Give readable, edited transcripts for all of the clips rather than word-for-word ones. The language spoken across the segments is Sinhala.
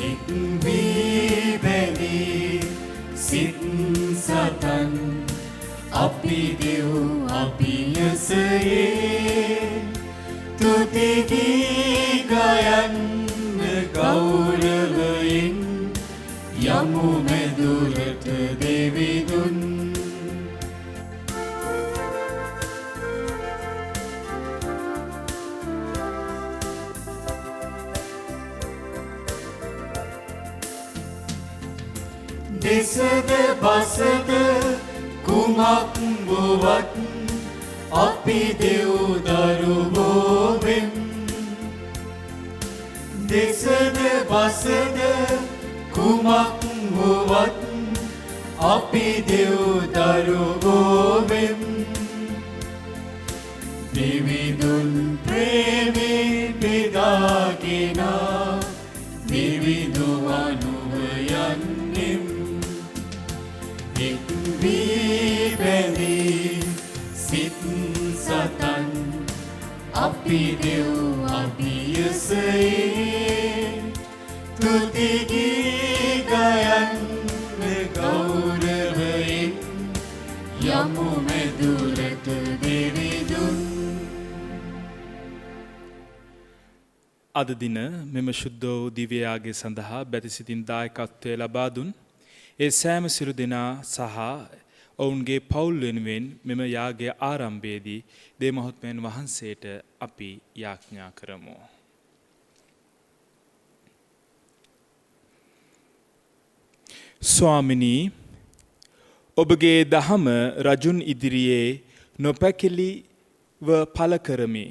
එක් වී බැඳී සිත් සතන් අපි දෙව් අපි යසයේ තුති ගී ගයන්න ගෞරවයෙන් යමු මැදුරට දෙවිඳුන් දෙසද බසද කුමක් වුවත් අපි දෙව් දරුවෝ වෙම් දෙසද බසද කුමක් වුවත් අපි දෙව් දරුවෝ වෙම් දෙවිඳුන් ප්‍රේමේ බෙදාගෙන දෙවිඳු අනුව යන්නෙම් එක් වී බැඳී සිත් සතන් අපි දෙව් අපි යසයේ තුති ගී ගයන්න ගෞරවයෙන් යමු මැදුරට දෙවිඳුන්. අද දින මෙම ශුද්ධ වූ දිව්‍ය යාගය සඳහා බැතිසිතින් දායකත්වය ලබා දුන් ඒ සෑම සිළු දෙනා සහ ඔවුන්ගේ පවුල් වෙනුවෙන් මෙම යාගය ආරම්භයේදී දේවමහත්මයන් වහන්සේට අපි යාඥා කරමු. ස්වාමිනී, ඔබගේ දහම රජුන් ඉදිරියේ නොපැකිලිව පළ කරමි.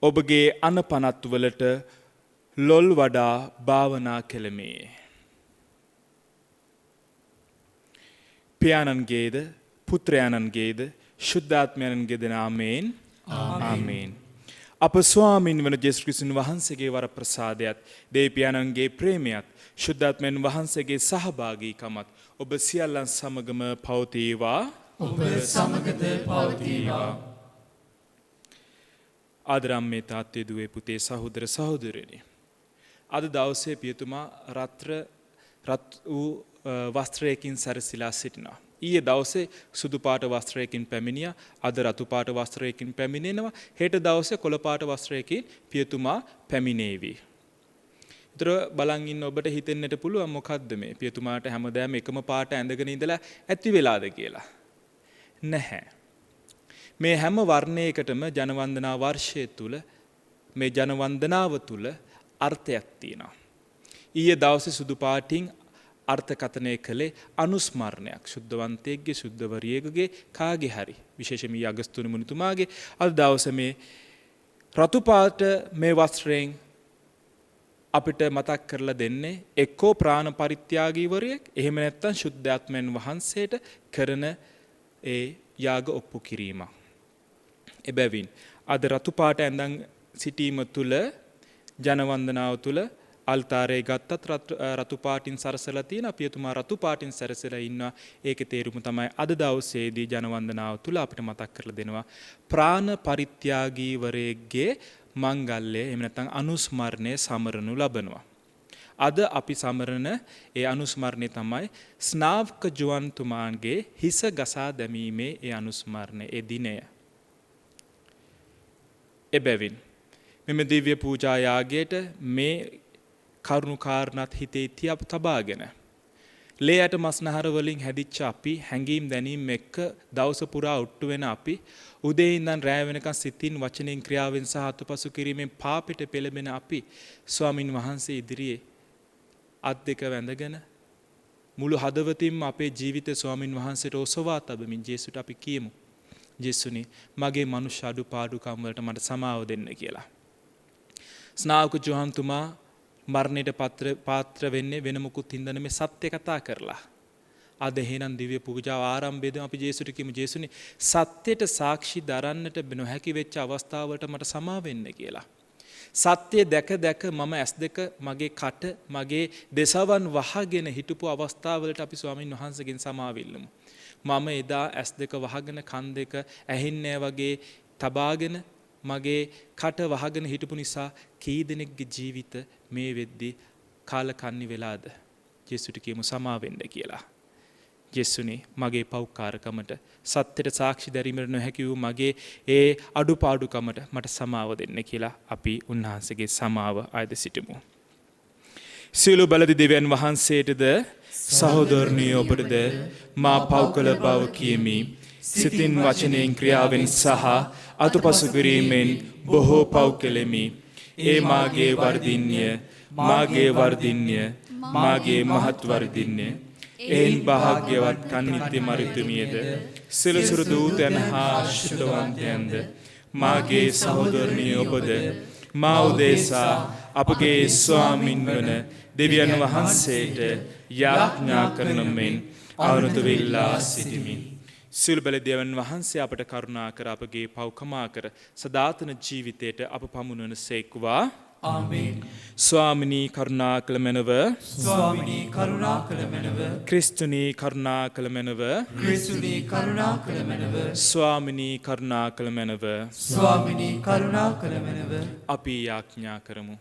ඔබගේ අනපනත් වලට ලොල් වඩා භාවනා කෙලමි. පියාණන්ගේද පුත්‍රයාණන්ගේද ශුද්ධාත්මයන්ගේද නාමයෙන් ආමේන්. අප ස්වාමින් වන ජේසුස් ක්‍රිස්තුන් වහන්සේගේ වර ප්‍රසාදයත් දෙවියන්ගේ ප්‍රේමයත් ශුද්ධාත්මයන් වහන්සේගේ සහභාගීකමත් ඔබ සියල්ලන් සමගම පවතිවා. ඔබ සමගද පවතිවා. ආදරම්මේ තාත්තේ දුවේ පුතේ සහෝදර සහෝදරියනි, අද දවසේ පියතුමා රත් වූ වස්ත්‍රයකින් සැරසිලා සිටිනවා. ඊයේ දවසේ සුදු පාට වස්ත්‍රයකින් පැමිණියා, අද රතු පාට වස්ත්‍රයකින් පැමිණෙනවා, හෙට දවසේ කොළ පාට වස්ත්‍රයකින් පියතුමා පැමිණේවි. ඒතර බලන් ඉන්න ඔබට හිතෙන්නට පුළුවන් මොකද්ද මේ පියතුමාට හැමදාම එකම පාට ඇඳගෙන ඉඳලා ඇති වෙලාද කියලා. නැහැ. මේ හැම වර්ණයකටම ජනවන්දනා වර්ෂය තුල මේ ජනවන්දනාව තුල අර්ථයක් තියෙනවා. ඊයේ දවසේ සුදු පාටින් අර්ථකථනය කළේ අනුස්මරණයක්. ශුද්ධවන්තයෙක්ගේ ශුද්ධවරියෙකුගේ කාගේ හරි විශේෂයෙන්ම අගස්තුනි මුනිතුමාගේ අද දවසේ මේ රතු පාට මේ වස්ත්‍රයෙන් අපිට මතක් කරලා දෙන්නේ එක්කෝ ප්‍රාණ පරිත්‍යාගීවරයෙක්, එහෙම නැත්නම් ශුද්ධාත්මයන් වහන්සේට කරන ඒ යාග ඔප්පු කිරීමක්. එබැවින් අද රතු පාට ඇඳන් සිටීම තුළ ජනවන්දනාව තුළ අල්තාරේ ගත්තත් රතු පාටින් සරසලා තියෙන පියතුමා රතු පාටින් සරසලා ඉන්නවා. ඒකේ තේරුම තමයි අද දවසේදී ජනවන්දනාව තුළ අපිට මතක් කරලා දෙනවා ප්‍රාණ පරිත්‍යාගීවරයෙක්ගේ මංගල්‍යය, එහෙම නැත්නම් අනුස්මරණය සමරනු ලබනවා. අද අපි සමරන ඒ අනුස්මරණය තමයි ස්නාවක ජුවන්තුමාන්ගේ හිස ගසා දැමීමේ ඒ අනුස්මරණය, ඒ දිනය. එබැවින් මෙම දිව්‍ය පූජා යාගයට මේ කරුණු කාරණාත් හිතේ තබාගෙන ලේයට මස්නහර වලින් හැදිච්ච අපි, හැඟීම් දැනීම් එක්ක දවස පුරා උට්ටු වෙන අපි, උදේ ඉඳන් රැය වෙනකන් සිතින් වචනෙන් ක්‍රියාවෙන් සහ අතුපසු කිරීමෙන් පාපෙට පෙළඹෙන අපි ස්වාමින් වහන්සේ ඉදිරියේ අත් දෙක වැඳගෙන මුළු හදවතින්ම අපේ ජීවිතේ ස්වාමින් වහන්සේට ඔසවා තබමින් ජේසුට අපි කියමු, ජේසුනි මගේ මනුෂ්‍ය අඩුපාඩුකම් වලට මට සමාව දෙන්න කියලා. ස්නාවක ජෝහන්තුමා මරණයට පාත්‍ර වෙන්නේ වෙන මොකුත් හින්දා නෙමෙයි, සත්‍ය කතා කරලා. අද එහෙනම් දිව්‍ය පූජාව ආරම්භයේදී අපි ජේසුට කියමු, ජේසුනි සත්‍යයට සාක්ෂි දරන්නට නොහැකි වෙච්ච අවස්ථාවලට මට සමාව වෙන්න කියලා. සත්‍ය දැක දැක මම S2 මගේ කට මගේ දෙසවන් වහගෙන හිටපු අවස්ථාවලට අපි ස්වාමින් වහන්සේගෙන් සමාව ඉල්ලමු. මම එදා S2 වහගෙන කන් දෙක ඇහින්නේ වගේ තබාගෙන මගේ කට වහගෙන හිටපු නිසා කී දෙනෙක්ගේ ජීවිත මේ වෙද්දී කාලකන්ණි වෙලාද ජේසුට කියමු සමා වෙන්න කියලා. ජේසුනේ මගේ පෞකාරකමට සත්‍යයට සාක්ෂි දැරීමට නොහැකි වූ මගේ ඒ අඩුපාඩුකමට මට සමාව දෙන්න කියලා අපි උන්වහන්සේගේ සමාව අයද සිටමු. සියලු බලදි දෙවියන් වහන්සේටද සහෝදරණිය ඔබටද මා පව් කළ බව කියමි. සිතින් වචනයෙන් ක්‍රියාවෙන් සහ අතුපසු කිරීමෙන් බොහෝ පව් කෙලෙමි. ඒ මාගේ වර්ධින්ය මාගේ මහත් වර්ධින්ය. එයින් භාග්‍යවත් කන්නිත්‍ය මරිතුමියද සිලසුරු දූතයන් හා ශුද්ධවන්තයන්ද මාගේ සහෝදරණිය ඔබද මා උදෙසා අපගේ ස්වාමින් වන දෙවියන් වහන්සේට යාඥා කරන මෙන් අවනත වෙල්ලා සිටිමි. සියලු බල දෙවියන් වහන්සේ අපට කරුණා කර අපගේ පව් කමා කර සදාතන ජීවිතයට අප පමුණවන සේක්වා. ආමේන්. ස්වාමිනී කරුණා කළ මැනව ස්වාමිනී කරුණා කළ මැනව ක්‍රිස්තුනී කරුණා කළ මැනව ක්‍රිස්තුනී කරුණා කළ මැනව ස්වාමිනී කරුණා කළ මැනව ස්වාමිනී කරුණා කළ මැනව අපි යාඥා කරමු.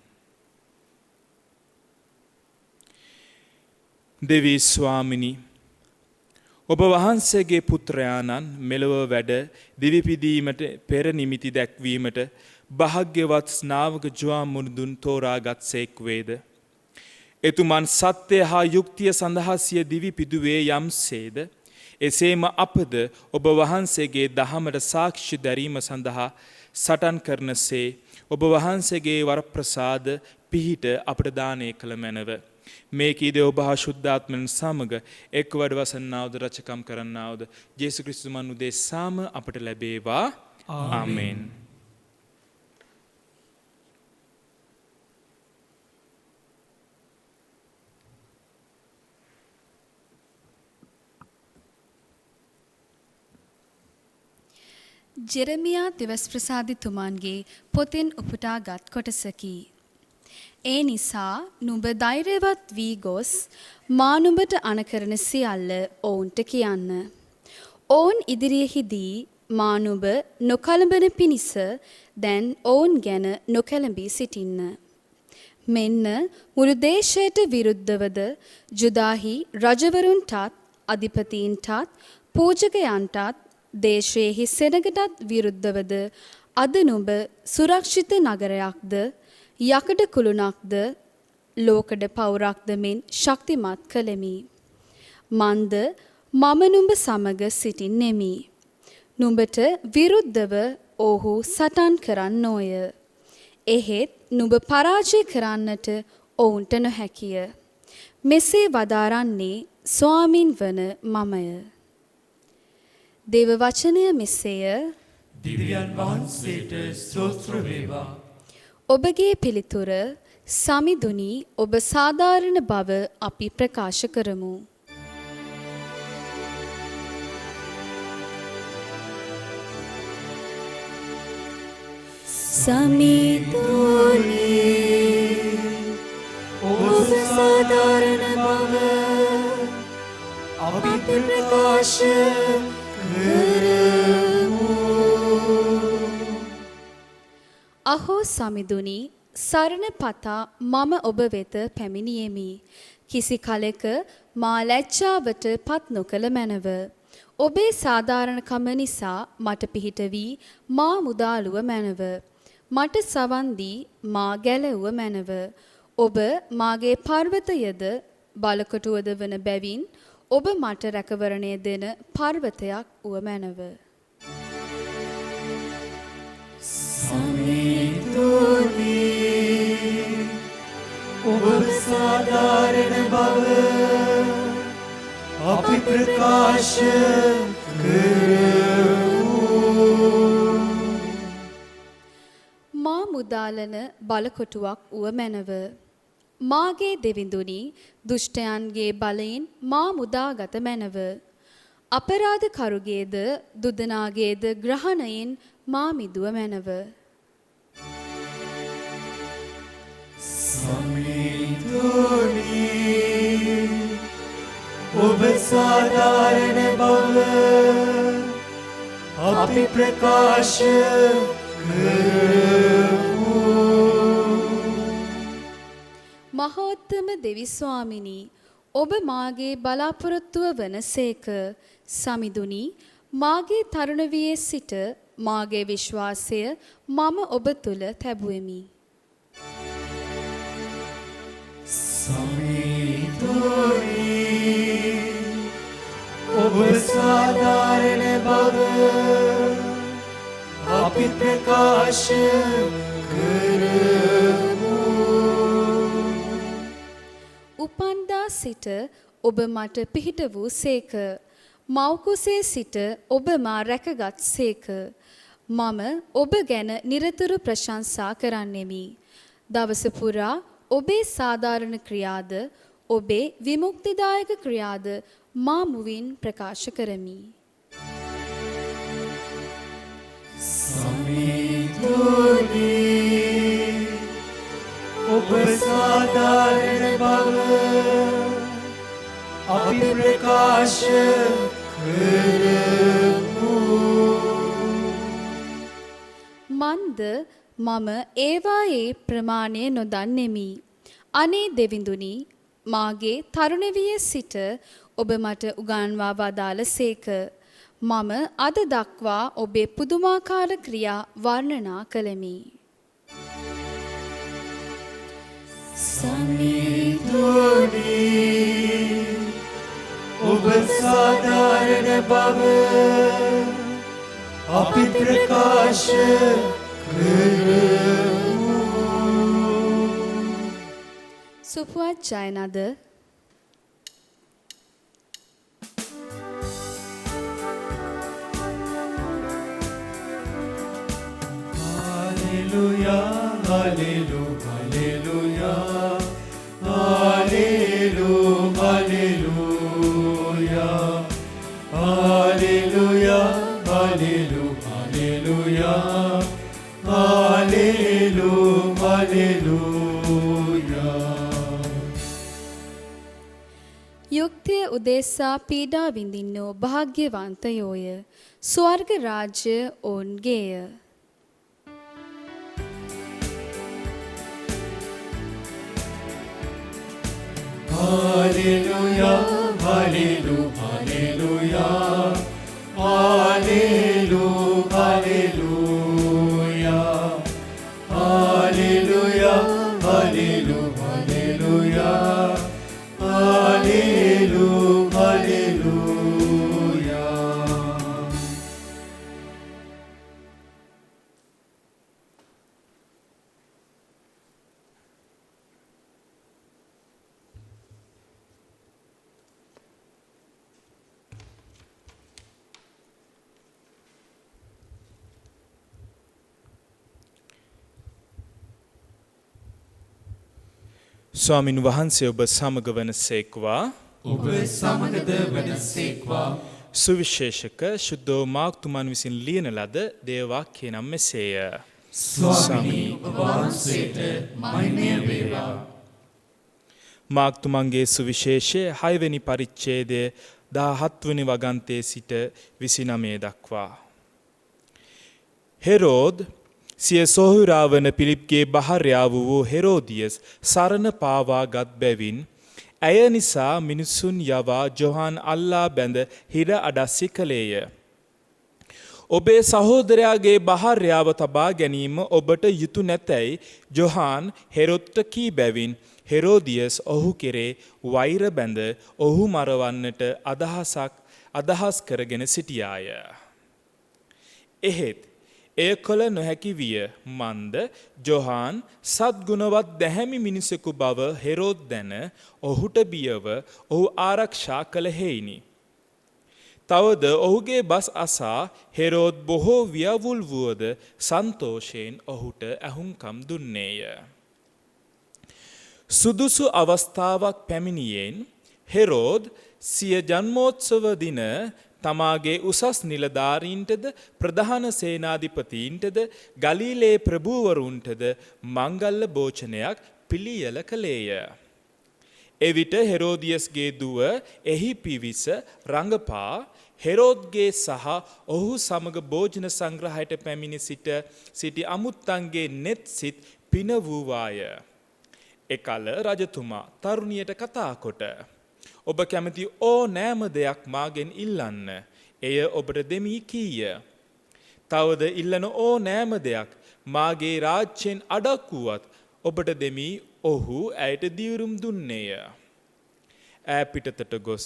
දෙවී ස්වාමිනී ඔබ වහන්සේගේ පුත්‍රයාණන් මෙලොව වැඩ දිවිපිදීමට පෙර නිමිති දැක්වීමට භාග්‍යවත් ස්නාවක ජුවා මුරුදුන් තෝරාගත් සේක් වේද. එතුමන් සත්‍ය හා යුක්තිය සඳහා සිය දිවි පිදුවේ යම්සේද එසේම අපද ඔබ වහන්සේගේ දහමට සාක්ෂි දැරීම සඳහා සටන් කරනසේ ඔබ වහන්සේගේ වරප්‍රසාද පිහිට අපට දානය කළ මැනව. මේ කීදේ ඔබ හා ශුද්ධාත්මයන් සමග එක්වඩ වසන්නාවද රචකම් කරන්නාවද ජේසු ක්‍රිස්තුස් උදෙසාම අපට ලැබේවා. ආමේන්. ජෙරමියා දිවස් ප්‍රසාදිතුමන්ගේ පොතෙන් උපුටාගත් කොටසකි. ඒ නිසා නුඹ ධෛර්යවත් වී ගොස් මා නුඹට අනකරන සියල්ල ඔවුන්ට කියන්න. ඔවුන් ඉදිරියෙහිදී මා නුඹ නොකලඹන පිණිස දැන් ඔවුන් ගැන නොකැළඹී සිටින්න. මෙන්න මුළු දේශයට විරුද්ධවද ජුදාහි රජවරුන්ටත් අධිපතීන්ටත් පූජකයන්ටත් දේශයෙහි සෙනගටත් විරුද්ධවද අද නුඹ සුරක්ෂිත නගරයක්ද යකඩ කුළුණක්ද ලෝකඩ පවුරක්ද මෙන් ශක්තිමත් කළෙමි. මන්ද මම නුඹ සමග සිටින්නෙමි. නුඹට විරුද්ධව ඔහු සටන් කරන්නෝය. එහෙත් නුඹ පරාජය කරන්නට ඔවුන්ට නොහැකිය. මෙසේ වදාරන්නේ ස්වාමින් වන මමය. දේව වචනය මෙසේය. දිව්‍යයන් වහන්සේට ස්තෝත්‍ර වේවා. ඔබගේ පිළිතුර සමිඳුනි ඔබ සාධාරණ බව අපි ප්‍රකාශ කරමු. සමිඳුනි ඔබ සාධාරණ බව අපි ප්‍රකාශ අහෝ සමිඳුනි සරණ පතා මම ඔබ වෙත පැමිණියෙමි. කිසි කලෙක මා ලැජ්ජාවට පත් නොකළ මැනව. ඔබේ සාධාරණකම නිසා මට පිහිට වී මා මුදාළුව මැනව. මට සවන් දී මා ගැලවුව මැනව. ඔබ මාගේ පර්වතයද බලකොටුවද වන බැවින් ඔබ මට රැකවරණය දෙන පර්වතයක් වුව මැනව. සමිඳුනි ඔබ සාධාරණ බව අපි ප්‍රකාශ කරමු. මා මුදාලන බලකොටුවක් වුව මැනව. මාගේ දෙවිඳුනි දුෂ්ටයන්ගේ බලයෙන් මා මුදාගත මැනව. අපරාධකරුගේද දුදනාගේද ග්‍රහණයෙන් මා මිදුව මැනව. සමිඳුනි ඔබ සාධාරණ බව අපි ප්‍රකාශ කරමු. මහෝත්තම දෙවි ස්වාමිනී ඔබ මාගේ බලාපොරොත්තුව වනසේක. සමිඳුනි මාගේ තරුණ වියේ සිට මාගේ විශ්වාසය මම ඔබ තුල තැබුවෙමි. සමිඳුනි ඔබ සාධාරණ බව අපි ප්‍රකාශ කරමු. උපන්දා සිට ඔබ මට පිහිට වූ සේක. මව්කුසේ සිට ඔබ මා රැකගත් සේක. මම ඔබ ගැන නිරතුරු ප්‍රශංසා කරන්නෙමි. දවස පුරා ඔබේ සාධාරණ ක්‍රියාද ඔබේ විමුක්තිදායක ක්‍රියාද මා මුවින් ප්‍රකාශ කරමි. සමිඳුනි ඔබ සාධාරණ බව අපි ප්‍රකාශ කරමු. මන්ද මම ඒවායේ ප්‍රමාණය නොදන්නෙමි. අනේ දෙවිඳුනි මාගේ තරුණ වියේ සිට ඔබ මට උගන්වා වදාළ සේක. මම අද දක්වා ඔබේ පුදුමාකාර ක්‍රියා වර්ණනා කළෙමි. සමිඳුනි ඔබ සාධාරණ බව අපි ප්‍රකාශ කරමු. සුපුවත් ජයනද Hallelujah, hallelujah, hallelujah, hallelujah, hallelujah, hallelujah, hallelujah, hallelujah, hallelujah. යුක්තිය උදෙසා පීඩා විඳින්නෝ භාග්‍යවන්තයෝය. ස්වර්ග රාජ්‍ය ඔවුන්ගේය. Hallelujah, hallelujah, hallelujah, hallelujah, hallelujah, hallelujah, hallelujah, hallelujah, hallelujah. ස්වාමින් වහන්සේ ඔබ සමග වනසේක්වා. ඔබ සමගද වනසේක්වා. සුවිශේෂක ශුද්ධෝ මාර්තුමන් විසින් ලියන ලද දේවාක්‍ය නම් මෙසේය. ස්වාමී වහන්සේට මහිමය වේවා. මාර්තුමන්ගේ සුවිශේෂය 6 වෙනි පරිච්ඡේදය 17 වෙනි වගන්තයේ සිට 29 දක්වා. හෙරෝද් සිය සොහොයුරා වන පිලිප්ගේ භාර්යාව වූ හෙරෝදියස් සරණ පාවා ගත් බැවින් ඇය නිසා මිනිසුන් යවා ජොහාන් අල්ලා බැඳ හිර අඩස්සි කළේය. ඔබේ සහෝදරයාගේ භාර්යාව තබා ගැනීම ඔබට යුතු නැතැයි ජොහාන් හෙරොද්ට කී බැවින් හෙරෝදියස් ඔහු කෙරේ වෛර බැඳ ඔහු මරවන්නට අදහස් කරගෙන සිටියාය. එහෙත් එය කළ නොහැකි විය. මන්ද ජොහාන් සත්ගුණවත් දැහැමි මිනිසෙකු බව හෙරෝද් දැන ඔහුට බියව ඔහු ආරක්ෂා කළ හේයිනි. තවද ඔහුගේ බස් අසා හෙරෝද් බොහෝ ව්‍යවුල් වුවද සන්තෝෂයෙන් ඔහුට ඇහුම්කම් දුන්නේය. සුදුසු අවස්ථාවක් පැමිණියෙන් හෙරෝද් සිය ජන්මෝත්සව දින තමාගේ උසස් නිලධාරීන්ටද ප්‍රධාන සේනාධිපතීන්ටද ගලීලේ ප්‍රභූවරුන්ටද මංගල්‍ය භෝජනයක් පිළියෙල කළේය. එවිට හෙරෝදියස්ගේ දුව එහි පිවිස රඟපා හෙරෝද්ගේ සහ ඔහු සමග භෝජන සංග්‍රහයට පැමිණි සිටි අමුත්තන්ගේ නෙත් සිත් පින වූවාය. එකල රජතුමා තරුණියට කතා කොට ඔබ කැමති ඕනෑම දෙයක් මාගෙන් ඉල්ලන්න. එය ඔබට දෙමි කීය. තවද ඉල්ලන ඕනෑම දෙයක් මාගේ රාජ්‍යයෙන් අඩක් වුවත් ඔබට දෙමි. ඔහු ඇයට දිවුරුම් දුන්නේය. ඈ පිටතට ගොස්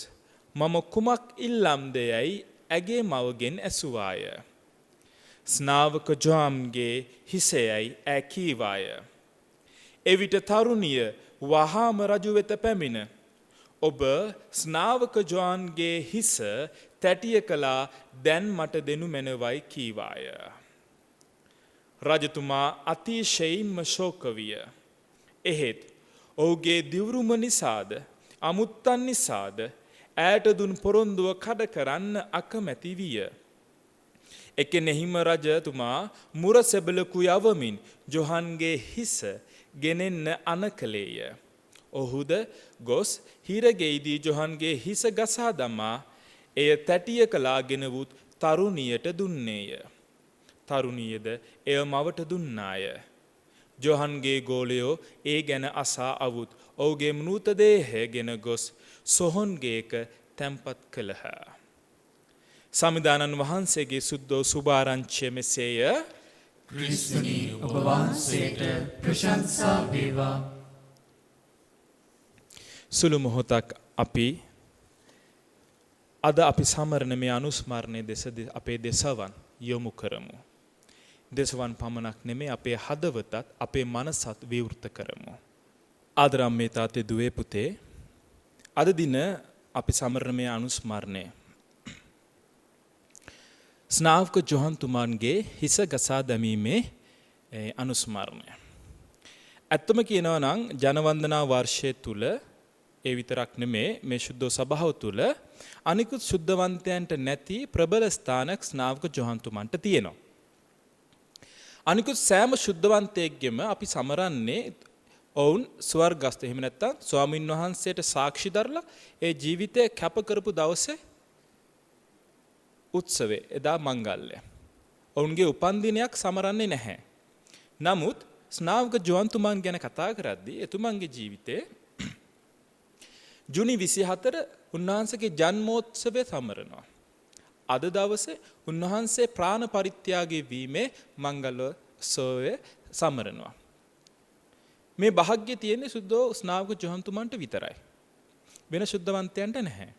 මම කුමක් ඉල්ලම්ද යයි ඇගේ මවගෙන් ඇසුවාය. ස්නාවක ජොම්ගේ හිසයයි ඈ කීවාය. එවිට තරුණිය වහාම රජු වෙත පැමිණ ඔබ ස්නාවක ජොන්ගේ හිස තැටිය කළා දැන් මට දෙනු මැනවයි කීවාය. රජතුමා අතිශයින්ම ශෝක විය. එහෙත් ඔහුගේ දිවුරුම නිසාද අමුත්තන් නිසාද ඈට දුන් පොරොන්දුව කඩ කරන්න අකමැති විය. එකෙනෙහිම රජතුමා මුර සෙබලකු යවමින් ජොහන්ගේ හිස ගෙනෙන්න අනකලේය. ඔහුද ගොස් හිරගෙයිදී ජොහන්ගේ හිස ගසා දමා එය තැටිය කලාගෙන වූත් තරුණියට දුන්නේය. තරුණියද එය මවට දුන්නාය. ජොහන්ගේ ගෝලයෝ ඒ ගැන අසා අවුත් ඔහුගේ මෘතදේහය ගෙන ගොස් සොහොන්ගේක තැන්පත් කළහ. සමිදානන් වහන්සේගේ සුද්ධෝ සුභාරංචිය මෙසේය. ක්‍රිස්තුනි ඔබ වහන්සේට ප්‍රශංසා වේවා. සුළු මොහොතක් අපි අද අපි සමරන මේ අනුස්මරණය දෙස අපේ දෙසවන් යොමු කරමු. දෙසවන් පමණක් නෙමේ අපේ හදවතත් අපේ මනසත් විවෘත කරමු. ආදරම්මේ තාත්තේ දුවේ පුතේ, අද දින අපි සමරන මේ අනුස්මරණය ස්නාවක ජොහන්තුමාන්ගේ හිස ගසා දැමීමේ අනුස්මරණය. ඇත්තම කියනවා නම් ජනවන්දනා වර්ෂය තුල ඒ විතරක් නෙමේ මේ ශුද්ධ සභාව තුල අනිකුත් ශුද්ධවන්තයන්ට නැති ප්‍රබල ස්ථානක් ස්නාවක ජොහන්තුමන්ට තියෙනවා. අනිකුත් සෑම ශුද්ධවන්තයෙක්ගෙම අපි සමරන්නේ ඔවුන් ස්වර්ගස්ත, එහෙම නැත්නම් ස්වාමින් වහන්සේට සාක්ෂි දරලා ඒ ජීවිතය කැප කරපු දවසේ උත්සවේ, එදා මංගල්‍ය. ඔවුන්ගේ උපන්දිනයක් සමරන්නේ නැහැ. නමුත් ස්නාවක ජොහන්තුමන් ගැන කතා කරද්දී එතුමන්ගේ ජීවිතේ ජුනි 24 උන්වහන්සේගේ ජන්මෝත්සවය සමරනවා. අද දවසේ උන්වහන්සේ ප්‍රාණ පරිත්‍යාගය වීමේ මංගලෝත්සවය සමරනවා. මේ භාග්‍ය තියෙන්නේ සුද්ධෝ ස්නාවක ජොහන්තුමන්ට විතරයි. වෙන ශුද්ධවන්තයන්ට නැහැ.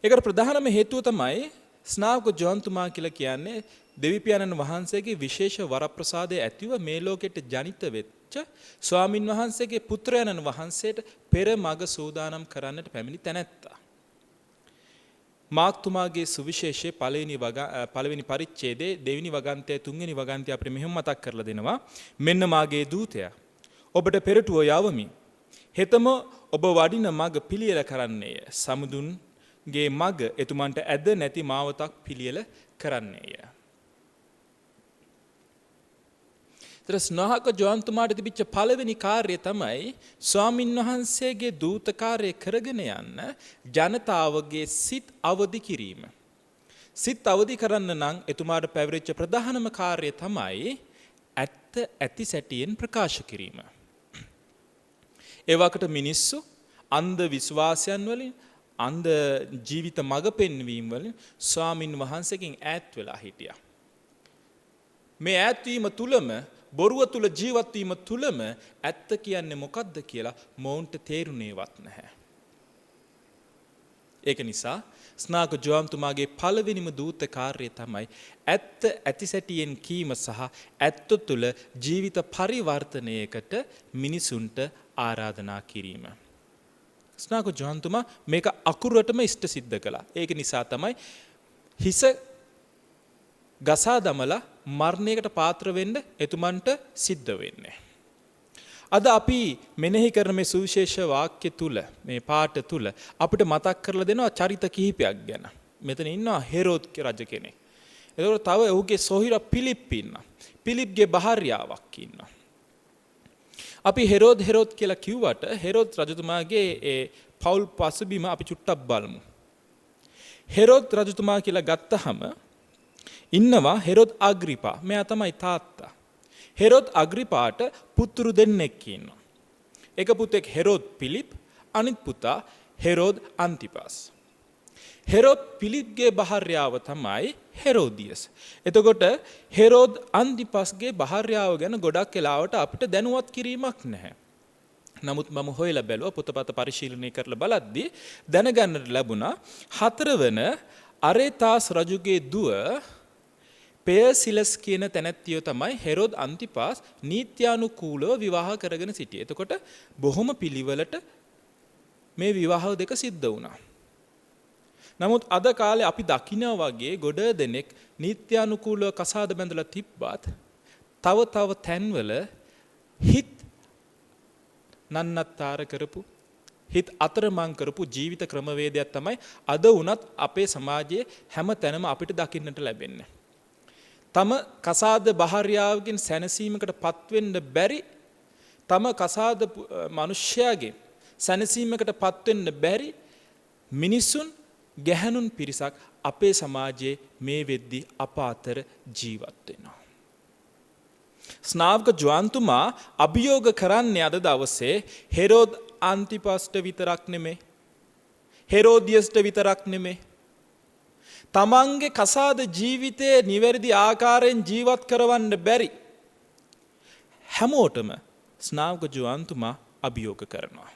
ඒකට ප්‍රධානම හේතුව තමයි ස්නාවක ජොහන්තුමා කියලා කියන්නේ දෙවිපියාණන් වහන්සේගේ විශේෂ වරප්‍රසාදය ඇතිව මේ ලෝකෙට ජනිත වෙච්ච ස්වාමින් වහන්සේගේ පුත්‍රයන්න් වහන්සේට පෙර මඟ සූදානම් කරන්නට පැමිණි තැනැත්තා. මාක්තුමාගේ සුවිශේෂයේ පළවෙනි පරිච්ඡේදයේ දෙවෙනි වගන්තය තුන්වෙනි වගන්තය අපිට මෙහෙම මතක් කරලා දෙනවා. මෙන්න මාගේ දූතයා ඔබට පෙරටුව යවමි. හෙතම ඔබ වඩින මඟ පිළියෙල කරන්නේය. සමුදුන්ගේ මඟ එතුමන්ට ඇද නැති මාවතක් පිළියෙල කරන්නේය. ස්නාවක ජොහන්තුමාට තිබිච්ච පළවෙනි කාර්යය තමයි ස්වාමින් වහන්සේගේ දූත කාර්යය කරගෙන යන්න ජනතාවගේ සිත් අවදි කිරීම. සිත් අවදි කරන්න නම් එතුමාට පැවරිච්ච ප්‍රධානම කාර්යය තමයි ඇත්ත ඇති සැටියෙන් ප්‍රකාශ කිරීම. ඒ වකට මිනිස්සු අන්ධ විශ්වාසයන් වලින්, අන්ධ ජීවිත මඟ පෙන්වීම වලින් ස්වාමින් වහන්සේගෙන් ඈත් වෙලා හිටියා. මේ ඈත්වීම තුලම, බොරුව තුල ජීවත් වීම තුලම ඇත්ත කියන්නේ මොකක්ද කියලා මොවුන්ට තේරුණේවත් නැහැ. ඒක නිසා ස්නාවක ජොහන්තුමාගේ පළවෙනිම දූත කාර්යය තමයි ඇත්ත ඇතිසැටියෙන් කීම සහ ඇත්ත තුල ජීවිත පරිවර්තනයකට මිනිසුන්ට ආරාධනා කිරීම. ස්නාවක ජොහන්තුමා මේක අකුරටම ඉෂ්ට සිද්ධ කළා. ඒක නිසා තමයි හිස ගසා දමලා මරණයකට පාත්‍ර වෙන්න එතුමන්ට සිද්ධ වෙන්නේ. අද අපි මෙනෙහි කරන මේ සුවිශේෂ වාක්‍ය තුල, මේ පාඨ තුල අපිට මතක් කරලා දෙනවා චරිත කිහිපයක් ගැන. මෙතන ඉන්නවා හෙරෝද් රජ කෙනෙක්. ඒතකොට තව ඔහුගේ සොහිර පිලිප් ඉන්නවා. පිලිප්ගේ භාර්යාවක් ඉන්නවා. අපි හෙරෝද් කියලා කිව්වට හෙරෝද් රජතුමාගේ ඒ පෞල් පසුබිම අපි චුට්ටක් බලමු. හෙරෝද් රජතුමා කියලා ගත්තහම ඉන්නවා හෙරෝද් අග්‍රිපා. මෙයා තමයි තාත්තා. හෙරෝද් අග්‍රිපාට පුතුරු දෙන්නෙක් ඉන්නවා. එක පුතෙක් හෙරෝද් පිලිප්, අනිත් පුතා හෙරෝද් අන්තිපස්. හෙරෝද් පිලිප්ගේ භාර්යාව තමයි හෙරෝදියස්. එතකොට හෙරෝද් අන්තිපස්ගේ භාර්යාව ගැන ගොඩක් වෙලාවට අපිට දැනුවත් කිරීමක් නැහැ. නමුත් මම හොයලා බැලුවා පොතපත පරිශීලනය කරලා බලද්දී දැනගන්නට ලැබුණා 4 වෙන අරේතාස් රජුගේ දුව පෙයසිලස් කියන තැනැත්තිය තමයි හෙරෝද් අන්තිපාස් නීත්‍යානුකූලව විවාහ කරගෙන සිටියේ. එතකොට බොහොම පිළිවෙලට මේ විවාහ දෙක සිද්ධ වුණා. නමුත් අද කාලේ අපි දකිනවා වගේ ගොඩ දෙනෙක් නීත්‍යානුකූලව කසාද බැඳලා තිබ්බත් තව තැන්වල හිත නන්නත්තර කරපු හිත අතරමං කරපු ජීවිත ක්‍රමවේදයක් තමයි අද වුණත් අපේ සමාජයේ හැම තැනම අපිට දකින්නට ලැබෙන්නේ. තම කසාද භාර්යාවකින් සැනසීමකට පත්වෙන්න බැරි තම කසාද මිනිසයාගේ සැනසීමකට පත්වෙන්න බැරි මිනිසුන් ගැහැණුන් පිරිසක් අපේ සමාජයේ මේ වෙද්දී අප අතර ජීවත් වෙනවා. ස්නාවක ජොන්තුමා අභියෝග කරන්නේ අද දවසේ හෙරෝද් අන්තිපස්ට විතරක් නෙමෙයි හෙරෝදියස්ට විතරක් නෙමෙයි තමන්ගේ කසාද ජීවිතයේ නිවැරදි ආකාරයෙන් ජීවත් කරවන්න බැරි හැමෝටම ස්නාවක ජොන්තුමා අභියෝග කරනවා.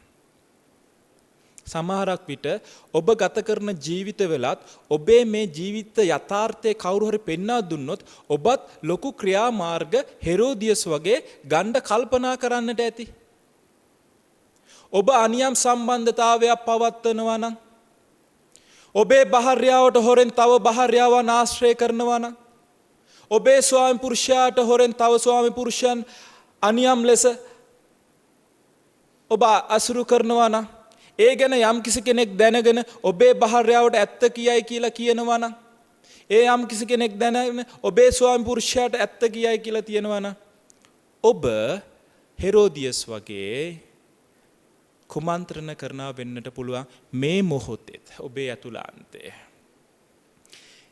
සමහරක් විට ඔබ ගත කරන ජීවිතවලත් ඔබේ මේ ජීවිත යථාර්ථය කවුරු හරි පෙන්වා දුන්නොත් ඔබත් ලොකු ක්‍රියාමාර්ග හෙරෝදියස් වගේ ගණ්ඩ කල්පනා කරන්නට ඇති. ඔබ අනියම් සම්බන්ධතාවයක් පවත්වනවා නම් ඔබේ භාර්යාවට හොරෙන් තව භාර්යාවන් ආශ්‍රය කරනවා නම් ඔබේ ස්වාමි පුරුෂයාට හොරෙන් තව ස්වාමි පුරුෂයන් අනියම් ලෙස ඔබ අසුරු කරනවා නම් ඒ ගැන යම් කිසි කෙනෙක් දැනගෙන ඔබේ භාර්යාවට ඇත්ත කියයි කියලා කියනවා නම් ඒ යම් කිසි කෙනෙක් දැනගෙන ඔබේ ස්වාමි පුරුෂයාට ඇත්ත කියයි කියලා කියනවා නම් ඔබ හෙරෝදියස් වගේ කුමන්ත්‍රණ කරනවා වෙන්නට පුළුවන් මේ මොහොතේ ඔබේ ඇතුළාන්තයේ.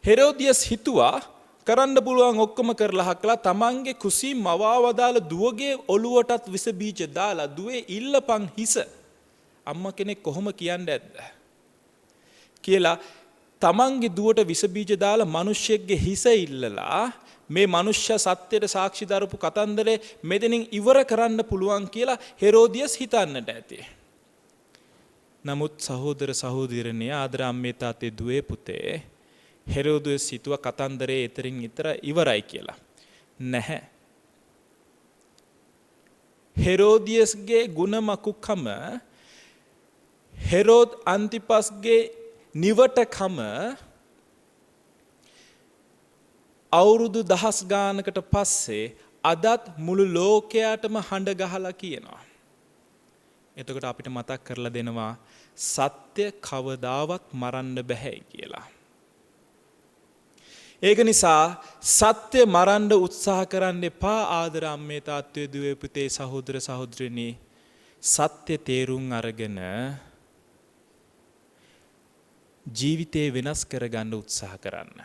හෙරෝදියස් හිතුවා කරන්න පුළුවන් ඔක්කොම කරලා හකලා තමන්ගේ කුසී මවාවදාල දුවගේ ඔළුවටත් විස බීජ දාලා දුවේ ඉල්ලපන් හිස අම්මා කෙනෙක් කොහොම කියන්නේ ඇද්ද කියලා තමන්ගේ දුවට විස බීජ දාලා මිනිස්සෙක්ගේ හිස ඉල්ලලා මේ මනුෂ්‍ය සත්‍යයට සාක්ෂි දරපු කතන්දරේ මෙතනින් ඉවර කරන්න පුළුවන් කියලා හෙරෝදියස් හිතන්නට ඇති. නමුත් සහෝදර සහෝදරියනේ ආදර අම්මේ තාත්තේ දුවේ පුතේ හෙරෝදියස් හිතුවා කතන්දරේ ඊතරින් ඊතර ඉවරයි කියලා. නැහැ. හෙරෝදියස්ගේ ගුණමකුකම හෙරෝද් අන්තිපස්ගේ නිවටකම අවුරුදු 10 ගානකට පස්සේ අදත් මුළු ලෝකයටම හඬ ගහලා කියනවා. එතකොට අපිට මතක් කරලා දෙනවා සත්‍ය කවදාවත් මරන්න බෑ කියලා. ඒක නිසා සත්‍ය මරන්න උත්සාහ කරන්න එපා ආදර අම්මේ තාත්තේ දුවේ පුතේ සහෝදර සහෝදරියනි. සත්‍ය තේරුම් අරගෙන ජීවිතේ වෙනස් කරගන්න උත්සාහ කරන්න.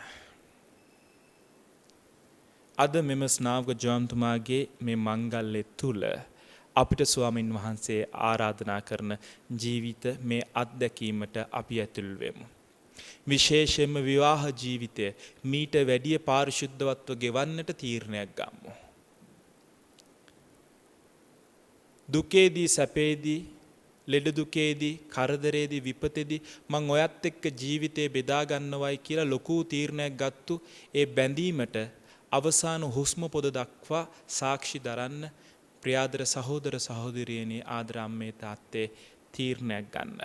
අද මෙම ස්නාවක ජොන්තුමාගේ මේ මංගල්‍ය තුල අපිට ස්වාමින් වහන්සේ ආරාධනා කරන ජීවිත මේ අත්දැකීමට අපි ඇතුල් වෙමු. විශේෂයෙන්ම විවාහ ජීවිතය මීට වැඩිය පාරිශුද්ධවත්ව ගෙවන්නට තීරණයක් ගමු. දුකේදී සැපේදී ලෙඩ දුකේදී කරදරේදී විපතේදී මං ඔයත් එක්ක ජීවිතේ බෙදා ගන්නවයි කියලා ලොකු තීරණයක් ගත්තු ඒ බැඳීමට අවසාන හුස්ම පොද දක්වා සාක්ෂි දරන්න ප්‍රියාදර සහෝදර සහෝදරියනි ආදර අම්මේ තාත්තේ තීරණයක් ගන්න.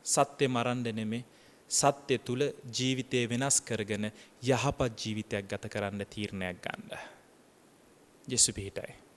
සත්‍ය මරන්න නෙමෙයි සත්‍ය තුල ජීවිතේ වෙනස් කරගෙන යහපත් ජීවිතයක් ගත කරන්න තීරණයක් ගන්න. යේසු පිහිටයි.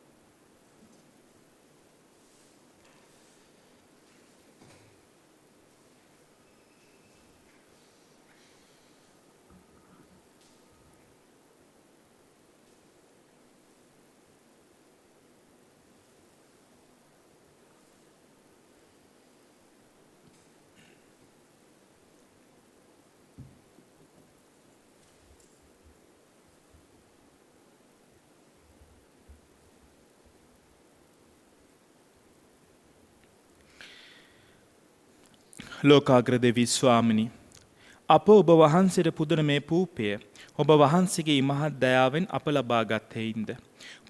ලෝකාග්‍ර දෙවි ස්වාමිනි, අප ඔබ වහන්සේට පුදන මේ පූපය ඔබ වහන්සේගේ ඉමහත් දයාවෙන් අප ලබා ගත් හේයින්ද,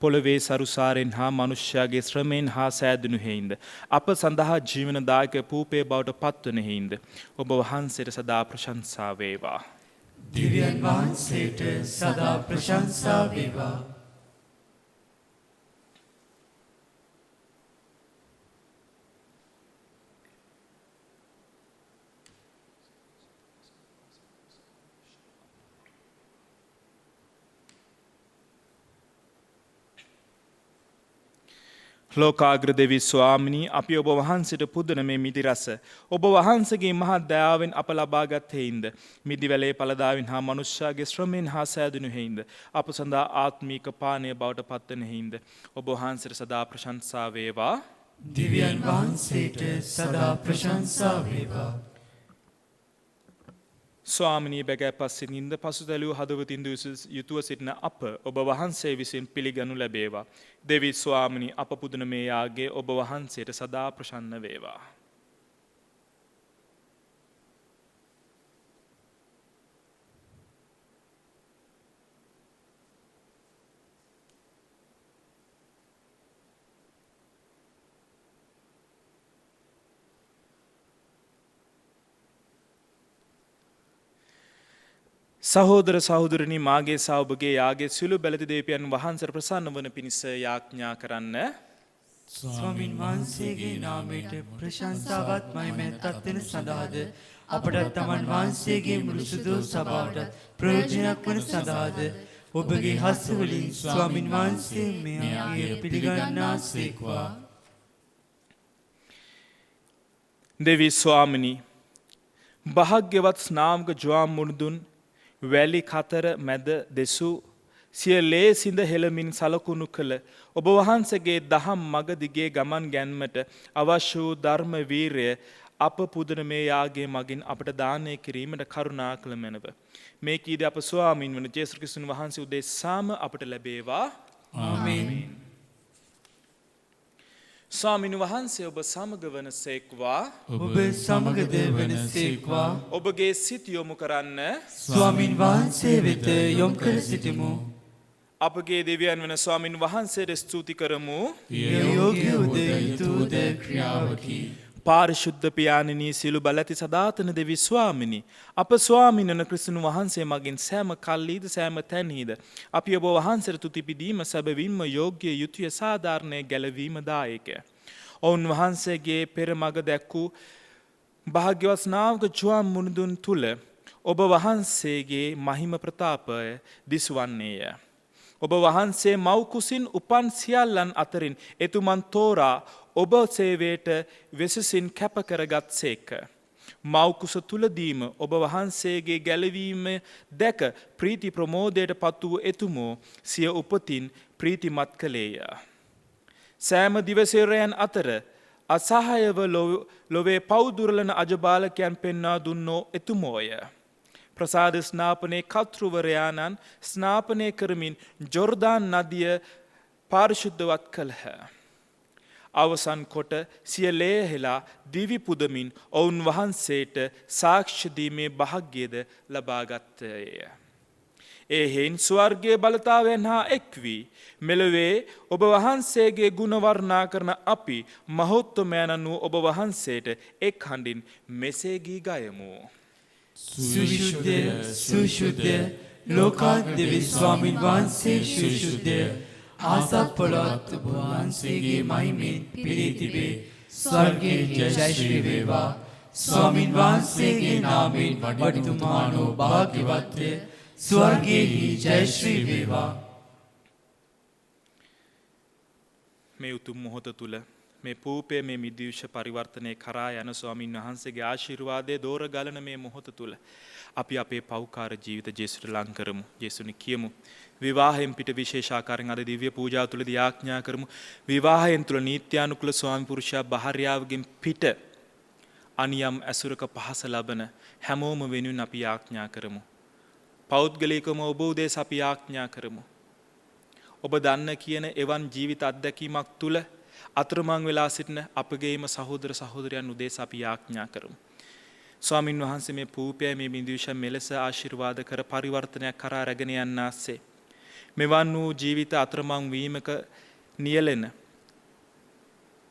පොළවේ සරුසාරෙන් හා මනුෂ්‍යයාගේ ශ්‍රමයෙන් හා සෑදුණු හේයින්ද, අප සඳහා ජීවනදායක පූපය බවට පත්වන හේයින්ද ඔබ වහන්සේට සදා ප්‍රශංසා වේවා. දිව්‍යන් වහන්සේට සදා ප්‍රශංසා වේවා. ලෝකාග්‍ර දෙවි ස්වාමිනී, අපි ඔබ වහන්සේට පුදන මේ මිදි රස ඔබ වහන්සේගේ මහත් දයාවෙන් අප ලබාගත් හේයින්ද, මිදි වැලේ පළදාවින් හා මනුෂ්‍යයාගේ ශ්‍රමයෙන් හා සෑදුණු හේයින්ද අප සඳහා ආත්මීක පානය බවට පත්වන හේයින්ද ඔබ වහන්සේට සදා ප්‍රශංසා වේවා. දිව්‍යන් වහන්සේට සදා ප්‍රශංසා වේවා. ස්වාමිනී, බැගෑ පස්සෙනින්ද පසුතැලූ හදවතින් යුතුව සිටින අප ඔබ වහන්සේ විසින් පිළිගනු ලැබේවා. දෙවි ස්වාමිනී, අප පුදන මේ යාගේ ඔබ වහන්සේට සදා ප්‍රසන්න වේවා. සහෝදර සහෝදරනි, මාගේ සහ ඔබගේ යාගේ සියලු බැලති දෙවියන් වහන්සේට ප්‍රසන්න වන පිණිස යාඥා කරන්න. ස්වාමින් වහන්සේගේ නාමයට ප්‍රශංසාවත් මහිමයත් වෙන සඳහාද අපට තමන් වහන්සේගේ මුළු සුදු සභාවට ප්‍රයෝජනයක් වන සඳහාද ඔබගේ හස්ත වලින් ස්වාමින් වහන්සේ මෙයාගේ පිළිගන්නාසේක්වා. දෙවි ස්වාමිනී, භාග්‍යවත් ස්නාමක ජ්වාම් මුණුදුන් වැලි කතර මැද දෙසූ සිය ලේ සිඳ හෙළමින් සලකුණු කළ ඔබ වහන්සේගේ දහම් මග දිගේ ගමන් ගැන්මට අවශ්‍ය වූ ධර්ම වීරය අප පුදන මේ යාගේ මගින් අපට දානය කිරීමට කරුණා කළ මැනව. මේ කීද අප ස්වාමීන් වන ජේසුස් ක්‍රිස්තුන් වහන්සේ උදෙසාම අපට ලැබේවා. ආමේන්. ස්වාමීන් වහන්සේ ඔබ සමග වන සේක්වා. ඔබ සමගද වන සේක්වා. ඔබගේ සිත යොමු කරන්න ස්වාමින් වහන්සේ වෙත යොමු කර සිටිමු. අපගේ දෙවියන් වන ස්වාමින් වහන්සේට ස්තුති කරමු. යෝග්‍ය උදේතුද ක්‍රියාවකි. පාරිශුද්ධ පියාණෙනී, සියලු බලැති සදාතන දෙවි ස්වාමිනී, අප ස්වාමීන් වන ක්‍රිස්තුන් වහන්සේ මගින් සෑම කල්ලීද සෑම තැන්හිද අපි ඔබ වහන්සේට තුති පිදීම සැබවින්ම යෝග්‍ය, යුතුය, සාධාරණය, ගැලවීම දායකය. ඔවුන් වහන්සේගේ පෙර මග දැක්වූ භාග්‍යවත් ස්නාවක ජ්වාම් මුණුදුන් තුල ඔබ වහන්සේගේ මහිම ප්‍රතාපය දිස්වන්නේය. ඔබ වහන්සේ මව් කුසින් උපන් සියල්ලන් අතරින් එතුමන් තෝරා ඔබ සේවයට වෙසසින් කැප කරගත් සේක. මව්කුස තුලදීම ඔබ වහන්සේගේ ගැලවීම දැක ප්‍රීති ප්‍රමෝදයට පත් වූ එතුමෝ සිය උපතින් ප්‍රීතිමත් කළේය. සෑම දිවසේරයන් අතර අසහායව ලොවේ පවුදුරලන අජබාලකයන් පෙන්වා දුන්නෝ එතුමෝය. ප්‍රසාද ස්නාපනයේ කතෘවරයාණන් ස්නාපනය කරමින් ජොර්දාන් නදිය පාරිශුද්ධවත් කළහ. අවසන් කොට සිය ලේහෙලා දිවි පුදමින් ඔවුන් වහන්සේට සාක්ෂි දීමේ භාග්‍යද ලබාගත්තේය. ඒ හේන් ස්වර්ගයේ බලතාවයන් හා එක් වී මෙලොවේ ඔබ වහන්සේගේ ගුණ වර්ණනා කරන අපි මහෞත්මයන්න් වූ ඔබ වහන්සේට එක් හඬින් මෙසේ ගී ගයමු. සුවිශුද්ධ සුශුද්ධ ලෝකාද්‍ය ස්වාමින් වහන්සේ සුශුද්ධ ආසත් පොළොත් වහන්සේගේ මහිමෙන් පිරී තිබේ. ස්වර්ගයේ ජය ශ්‍රී වේවා. ස්වාමින් වහන්සේගේ නාමයෙන් වඩිතුමානෝ භාග්‍යවත්ය. ස්වර්ගයේ ජය ශ්‍රී වේවා. මේ උතුම් මොහොත තුල මේ පූපය මේ මිදිවිෂ පරිවර්තනයේ කරා යන ස්වාමින් වහන්සේගේ ආශිර්වාදයේ දෝර ගලන මේ මොහොත තුල අපි අපේ පෞකාර ජීවිත ජේසුට ලං කරමු. ජේසුනි කියමු. විවාහයෙන් පිට විශේෂ ආකාරයෙන් අද දිව්‍ය පූජාව තුලදී ආඥා කරමු. විවාහයෙන් තුල නීත්‍යානුකූල ස්වාමි පුරුෂයා භාර්යාවගෙන් පිට අනියම් ඇසුරක පහස ලබන හැමෝම වෙනුවෙන් අපි ආඥා කරමු. පෞද්ගලිකවම ඔබ උදෙස අපි ආඥා කරමු. ඔබ දන්න කියන එවන් ජීවිත අත්දැකීමක් තුල අතරමං වෙලා සිටින අපගේම සහෝදර සහෝදරයන් උදෙස අපි ආඥා කරමු. ස්වාමින් වහන්සේ මේ පූපය මේ බිඳුෂ මෙලෙස ආශිර්වාද කර පරිවර්තනයක් කරා රැගෙන යන්නාසේ මෙවන් වූ ජීවිත අතරමං වීමක නියැලෙන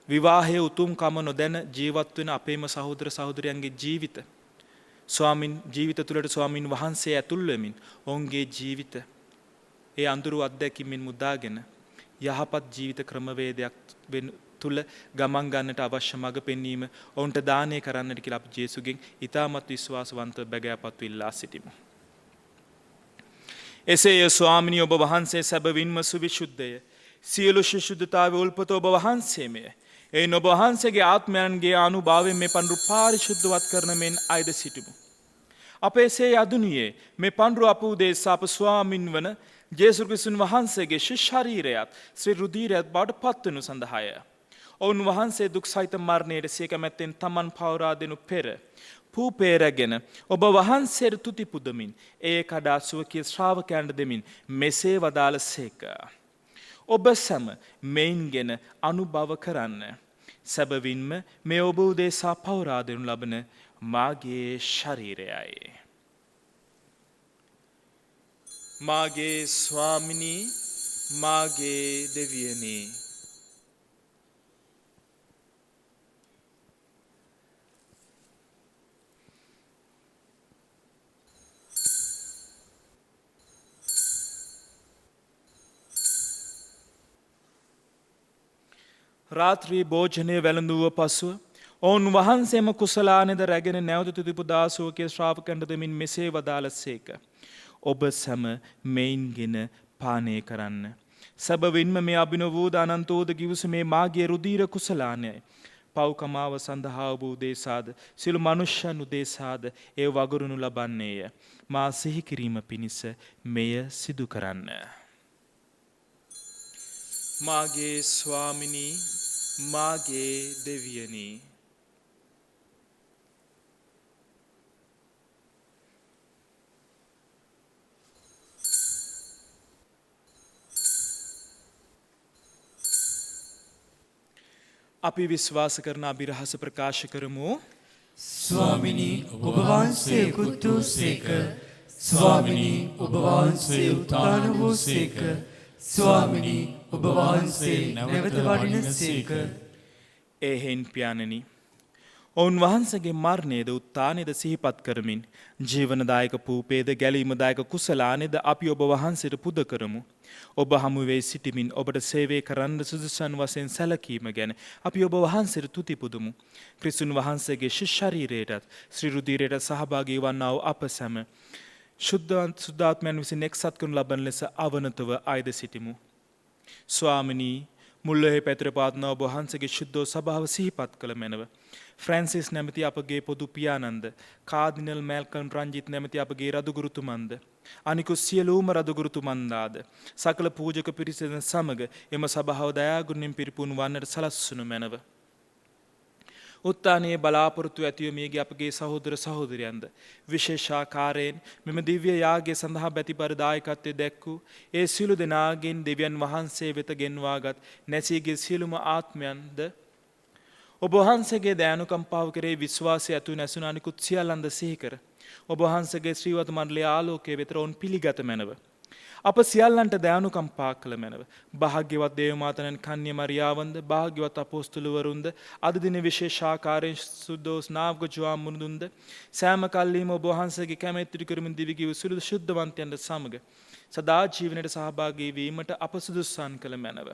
විවාහයේ උතුම්කම නොදැන ජීවත් වෙන අපේම සහෝදර සහෝදරයන්ගේ ජීවිත ස්වාමින් ජීවිත තුළට ස්වාමින් වහන්සේ ඇතුල් වෙමින් ඔවුන්ගේ ජීවිත ඒ අඳුරු අත්දැකීමෙන් මුදාගෙන යහපත් ජීවිත ක්‍රමවේදයක් තුළ ගමන් ගන්නට අවශ්‍ය මඟ පෙන්වීම ඔවුන්ට දානය කරන්නට කියලා අපි ජේසුගෙන් ඊටමත් විශ්වාසවන්තව බැගෑපත්ව ඉල්ලා සිටිමු. එසේය ස්වාමිනී ඔබ වහන්සේ සැබවින්ම සුවිශුද්ධය. සියලු ශුද්ධතාවේ උල්පත ඔබ වහන්සේමය. එයින් ඔබ වහන්සේගේ ආත්මයන්ගේ අනුභවයෙන් මේ පඳුරු පාරිශුද්ධවත් කරන මෙන් අයද සිටිමු. අපේ සේ යදුනියේ මේ පඳුරු අප උදෙසා අප ස්වාමින් වන ජේසුස් ක්‍රිස්තුන් වහන්සේගේ ශරීරයත් ශ්‍රී රුධිරයත් බවට පත්වනු සඳහාය. ඔවුන් වහන්සේ දුක් සහිත මරණයට සිය කැමැත්තෙන් තමන් පවරා දෙනු පෙර පූපේරගෙන ඔබ වහන්සේට තුති පුදමින් ඒ කඩා සුවකීය ශ්‍රාවකයන්ට දෙමින් මෙසේ වදාළසේක. ඔබ සැම මෙයින්ගෙන අනුභව කරන්න. සැබවින්ම මේ ඔබ උදෙසා පවරා දෙනු ලබන මාගේ ශරීරයයි. මාගේ ස්වාමිනී මාගේ දෙවියනි. රාත්‍රී භෝජනය වැළඳුව පසුව ඔවුන් වහන්සේම කුසලානෙද රැගෙන නැවත තුතිපුදා සුවකීය ශ්‍රාවකයන්ට දෙමින් මෙසේ වදාළසේක. ඔබ සැම මෙයින්ගෙන පානය කරන්න. සැබවින්ම මේ අභිනව වූ අනන්ත වූ කිව්ස මේ මාගේ රුධිර කුසලානයයි. පව්කමාව සඳහා ඔබ උදෙසාද සියලු මනුෂ්‍යයන් උදෙසාද ඒ වගුරුණු ලබන්නේය. මා සිහි කිරීම පිණිස මෙය සිදු කරන්න. මාගේ ස්වාමිනී මාගේ දෙවියනි. අපි විශ්වාස කරන අභිරහස ප්‍රකාශ කරමු. ස්වාමිනී ඔබ වහන්සේ කුතුසේක. ස්වාමිනී ඔබ වහන්සේ උත්තාන වූසේක. ස්වාමිනී ඔබ වහන්සේ නැවත වඩිනසේක. එහෙන් පියාණනි ඔවුන් වහන්සේගේ මරණයද උත්ථානයද සිහිපත් කරමින් ජීවනදායක පූපේද ගැලීමදායක කුසලානෙද අපි ඔබ වහන්සේට පුද කරමු. ඔබ හමුවේ සිටිමින් ඔබට සේවය කරන්න සුදුසන් වශයෙන් සැලකීම ගැන අපි ඔබ වහන්සේට තුති පුදමු. ක්‍රිස්තුන් වහන්සේගේ ශරීරයටත් ශ්‍රී රුධිරයට සහභාගී වන්නා වූ අප සැම ශුද්ධාත්මයන් විසින් එක්සත් කරනු ලබන ලෙස අවනතව අයද සිටිමු. ස්වාමිනී මුල්ලෙහි පැතිරපාත්න ඔබ වහන්සේගේ ශුද්ධ සභාව සිහිපත් කළ මැනව. ෆ්‍රැන්සිස් නැමැති අපගේ පොදු පියාණන්ද කාදිනල් මැල්කම් රංජිත් නැමැති අපගේ රදුගුරුතුමන්ද අනිකුත් සියලුම රදුගුරුතුමන්දාද සකල පූජක පිරිසෙන සමග එම සභාව දයාගුණෙන් පිරිපුන් වන්නට සලස්වනු මැනව. උත්තානයේ බලාපොරොත්තු ඇතිව මියගේ අපගේ සහෝදර සහෝදරයන්ද විශේෂාකාරයෙන් මෙම දිව්‍ය යාගය සඳහා බැතිබර දායකත්වය දැක්වූ ඒ සියලු දෙනාගෙන් දෙවියන් වහන්සේ වෙත ගෙන්වාගත් නැසීගේ සියලුම ආත්මයන්ද ඔබ වහන්සේගේ දයානුකම්පාව කරේ විශ්වාසය ඇතුව නැසුණු අනිකුත් සියල්ලන්ද සිහි කර ඔබ වහන්සේගේ ශ්‍රීවත මණ්ඩලයේ ආලෝකයේ වෙත ඔවුන් පිළිගත මැනව. අප සියල්ලන්ට දයානුකම්පා කළ මැනව. භාග්‍යවත් දේව මාතනන් කන්‍ය මරියාවන්ද භාග්‍යවත් අපොස්තුලවරුන්ද අද දින විශේෂාකාරයෙන් සුද්ධෝස් නාවක ජුවා මුනුදුන්ද සෑම කල්ලීම ඔබ වහන්සේගේ කැමැත්ත ඉටු කරමින් දිවිගිය සුළු ශුද්ධවන්තයන්ට සමග සදා ජීවනයට සහභාගී වීමට අප සුදුසුසන් කළ මැනව.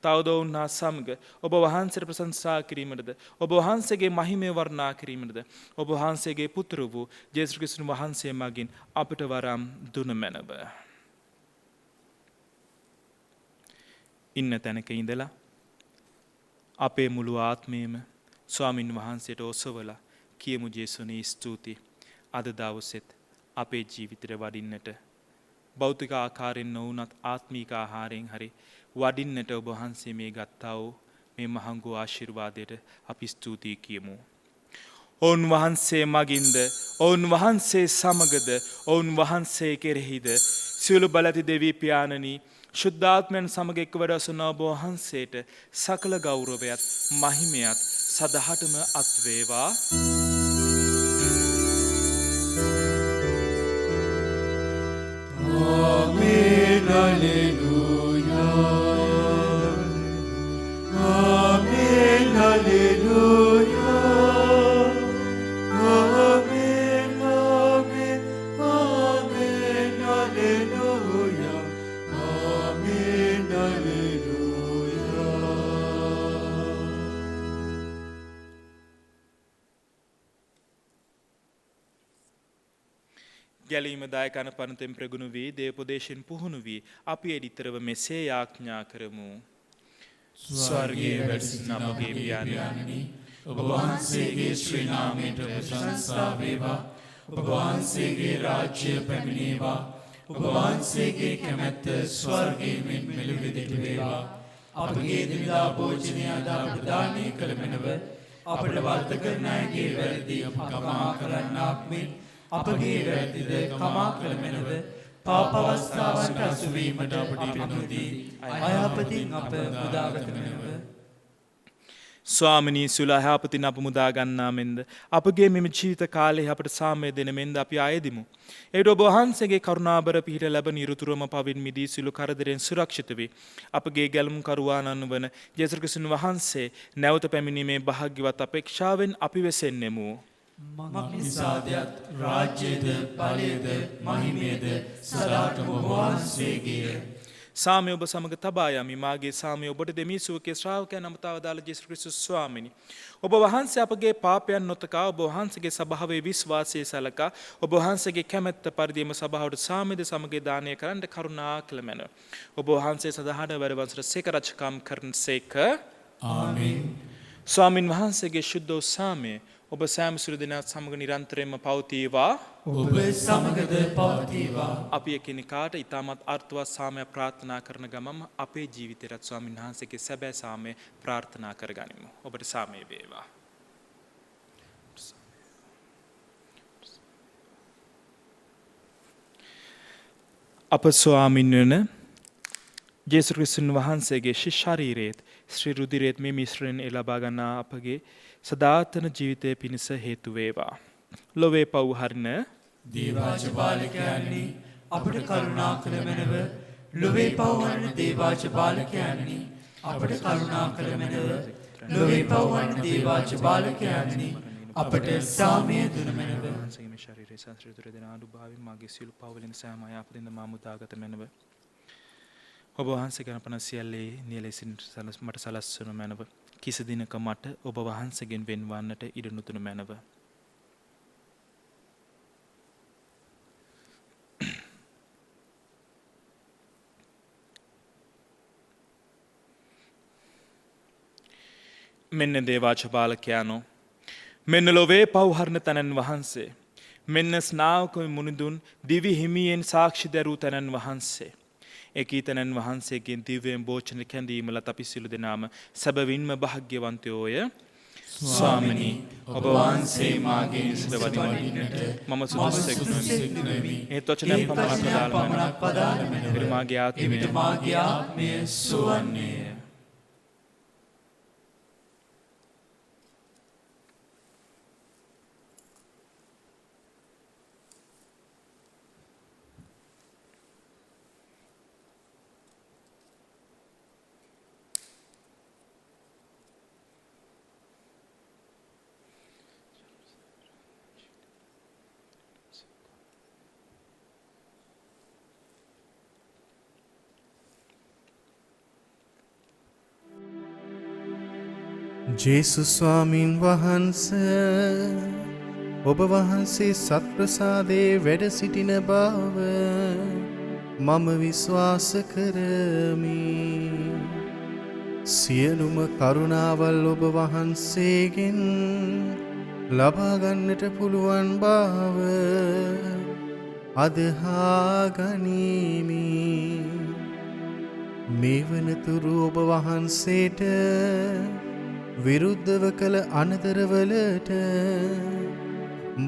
තවද ඔවුන් හා සමග ඔබ වහන්සේට ප්‍රශංසා කිරීමටද ඔබ වහන්සේගේ මහිමය වර්ණනා කිරීමටද ඔබ වහන්සේගේ පුත්‍ර වූ ජේසුස් ක්‍රිස්තුන් වහන්සේ මගින් අපට වරම් දුන මැනව. ඉන්න තැනක ඉඳලා අපේ මුළු ආත්මයම ස්වාමින් වහන්සේට ඔසවලා කියමු ජේසුනේ ස්තුති. අද දවසෙත් අපේ ජීවිතේ වඩින්නට භෞතික ආකාරයෙන් නොවුනත් ආත්මීක ආහාරයෙන් හරි වඩින්නට ඔබ වහන්සේ මේ ගත්තා වූ මේ මහඟු ආශිර්වාදයට අපි ස්තුතියි කියමු. ඔවුන් වහන්සේ මගින්ද ඔවුන් වහන්සේ සමගද ඔවුන් වහන්සේ කෙරෙහිද සියලු බලති දෙවී පියාණනි ශුද්ධාත්මයන් සමග එක්වර අසන ඔබ වහන්සේට සකල ගෞරවයත් මහිමයත් සදහටම අත්වේවා. ගැලීම දායකන පනතෙන් ප්‍රගුණ වී දේවපදේශයෙන් පුහුණු වී අපි එඩිතරව මෙසේ යාඥා කරමු. ස්වර්ගයේ වැඩ සිටින අපගේ පියාණනි, ඔබ වහන්සේගේ ශ්‍රී නාමයට ප්‍රශංසා වේවා. ඔබ වහන්සේගේ රාජ්‍ය පැමිණේවා. ඔබ වහන්සේගේ කැමැත්ත ස්වර්ගයේ මෙන් මෙලොවදී වේවා. අපගේ දිනදා භෝජනය අද ප්‍රදානය කළ මැනව අපට වර්ධ කරන අයගේ වැරදි කමා කරන්නාක් මෙන් අපගේ වැරදිද කමා කළ මැනව පාප අවස්ථාවට අසුවීමට අපට නොදී අයහපතින් අප මුදාගත මැනව. ස්වාමිනී සුලා යහපතින් අප මුදා ගන්නා මෙන්ද අපගේ මෙම ජීවිත කාලයේ අපට සාමය දෙන මෙන්ද අපි ආයෙදිමු. ඒට ඔබ වහන්සේගේ කරුණාබර පිහිට ලැබ නිරතුරුවම පවින් මිදී සිළු කරදරෙන් සුරක්ෂිත වේ. අපගේ ගැලුම් කරුවාණන් වන ජේසුස් ක්‍රිස්තුන් වහන්සේ නැවත පැමිණීමේ භාග්‍යවත් අපේක්ෂාවෙන් අපි වෙසෙන්නෙමු. මක් නිසාදයත් රාජ්‍යයද බලයද මහිමයද සදාටම ඔබ වහන්සේගේය. සාමය ඔබ සමග තබා යමි. මාගේ සාමය ඔබට දෙමි. සුවකේ ශ්‍රාවකයන් අමතාව දාල ජේසුස් ක්‍රිස්තුස් ස්වාමිනි. ඔබ වහන්සේ අපගේ පාපයන් නොතකා ඔබ වහන්සේගේ සභාවේ විශ්වාසය සලකා ඔබ වහන්සේගේ කැමැත්ත පරිදිම සභාවට සාමයද සමග දානය කරන්න කරුණා කළ මැන. ඔබ වහන්සේ සදාහන වැඩවසර සේක රජකම් කරන සේක. ආමේන්. ස්වාමින් වහන්සේගේ ශුද්ධ සාමය ඔබ සෑම සුළු දෙනා සමග නිරන්තරයෙන්ම පවතිවා. ඔබ සමගද පවතිවා. අපි එකිනෙකාට ඉතාමත් අර්ථවත් සාමය ප්‍රාර්ථනා කරන ගමම අපේ ජීවිතයටත් ස්වාමීන් වහන්සේගේ සැබෑ සාමය ප්‍රාර්ථනා කරගනිමු. ඔබට සාමය වේවා. අප ස්වාමින් වන ජේසුස් ක්‍රිස්තුන් වහන්සේගේ ශරීරයේත් ශ්‍රී රුධිරයේත් මේ මිශ්‍රණය ලබා ගන්නා අපගේ සදාතන ජීවිතය පිණිස හේතු වේවා. ලොවේ පව් හරින දේවාජ බාලකයන්නි අපට කරුණා කළ මැනව. ලොවේ පව් හරින දේවාජ බාලකයන්නි අපට කරුණා කළ මැනව. ලොවේ පව් හරින දේවාජ බාලකයන්නි අපට සාමය දුන මැනව. වහන්සේගේ ශරීරයේ සංස්කෘතිය දෙන අනුභවයෙන් මාගේ සියලු පව් වලින් සෑම අයහපතින්ද මා මුදාගත මැනව. ඔබ වහන්සේ ගැන පන සියල්ලේ නියලෙසින් මට සලස්වනු මැනව. කිසි දිනක මට ඔබ වහන්සේගෙන් වෙන්වන්නට ඉඩ නොදුන මැනව. මෙන්න දේවාච බාලකයානෝ, මෙන්න ලොවේ පව්හරණ තැනන් වහන්සේ, මෙන්න ස්නාවක මුනිදුන් දිවි හිමියෙන් සාක්ෂි දැරූ තැනන් වහන්සේ. එකී තැනන් වහන්සේගෙන් දිව්‍යයෙන් බෝචන කැඳීමලත් අපි සිළු දෙනාම සැබවින්ම භාග්‍යවන්තයෝය. ස්වාමිනී, ඔබ වහන්සේ මාගේ නිසල වඩින්නට මම සුදුසුසෙක් නොවෙමි. ඒත් වචනයක් පමණක් පදාළ මැනව. මාගේ ආත්මය සුවන්නේය. ජේසුස් ස්වාමින් වහන්සේ, ඔබ වහන්සේ සත්ප්‍රසාදයේ වැඩ සිටින බව මම විශ්වාස කරමි. සියලුම කරුණාවල් ඔබ වහන්සේගෙන් ලබා ගන්නට පුළුවන් බව අදහා ගනිමි. මේ වනතුරු ඔබ වහන්සේට විරුද්ධව කළ අනතරවලට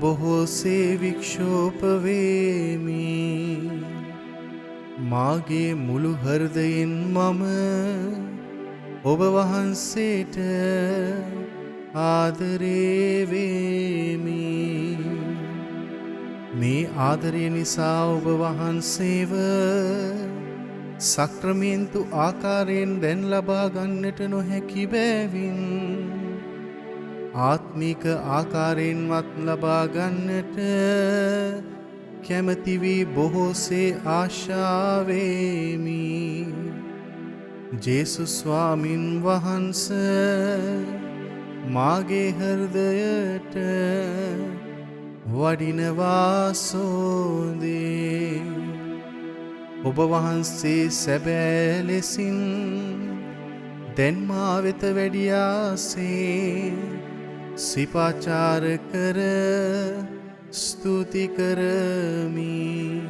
බොහෝසේ වික්ෂෝප වේමි. මාගේ මුළු හෘදයෙන් මම ඔබ වහන්සේට ආදරේ වේමි. මේ ආදරය නිසා ඔබ වහන්සේව සක්‍රමේන්තු ආකාරයෙන් දැන් ලබා ගන්නට නොහැකි බැවින් ආත්මික ආකාරයෙන්වත් ලබා ගන්නට කැමති වී බොහෝසේ ආශාවෙමි. ජේසුස් ස්වාමින් වහන්සේ මාගේ හෘදයට වඩිනවා සෝදේ. ඔබ වහන්සේ සැබෑ ලෙසින් දැන් මා වෙත වැඩියාසේ සිපාචාර කර ස්තුති කරමි.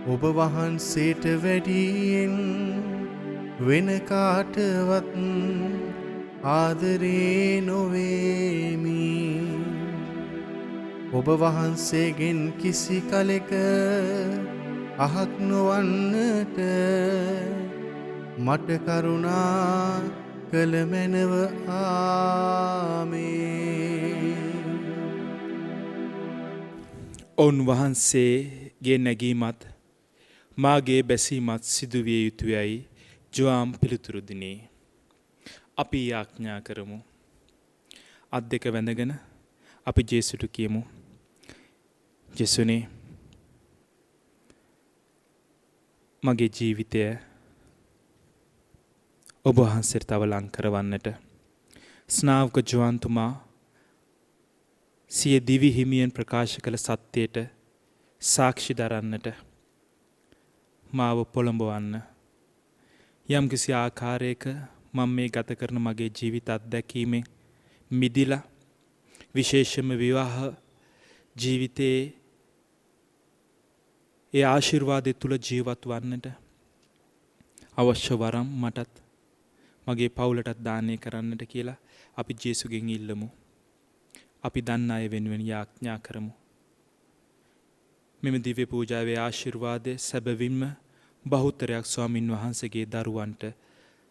ඔබ වහන්සේට වැඩියෙන් වෙන කාටවත් ආදරේ නොවේමි. ඔබ වහන්සේගෙන් කිසි කලෙක අහක් නොවන්නට මට කරුණා කළ මැනව. ආමේන්. ඔවුන් වහන්සේගේ නැගීමත් මාගේ බැසීමත් සිදුවිය යුතුයයි ජොාම් පිළිතුරු දිනේ. අපි යාඥා කරමු. අත් දෙක වැඳගෙන අපි ජේසුට කියමු. ජේසුනේ, මගේ ජීවිතය ඔබ වහන්සේට තව ලං කරවන්නට ස්නාවක ජොාන්තුමා සිය දිවි හිමියෙන් ප්‍රකාශ කළ සත්‍යයට සාක්ෂි දරන්නට මාව පොළඹවන්න. යම්කිසි ආකාරයක මම මේ ගත කරන මගේ ජීවිත අත්දැකීමෙන් මිදිලා විශේෂම විවාහ ජීවිතයේ ඒ ආශිර්වාදය තුල ජීවත් වන්නට අවශ්‍ය වරම් මටත් මගේ පවුලටත් දානය කරන්නට කියලා අපි ජේසුගෙන් ඉල්ලමු. අපි දන්න අය වෙනුවෙන් යාඥා කරමු. මෙම දිව්‍ය පූජාවේ ආශිර්වාදය සැබවින්ම බහුතරයක් ස්වාමින් වහන්සේගේ දරුවන්ට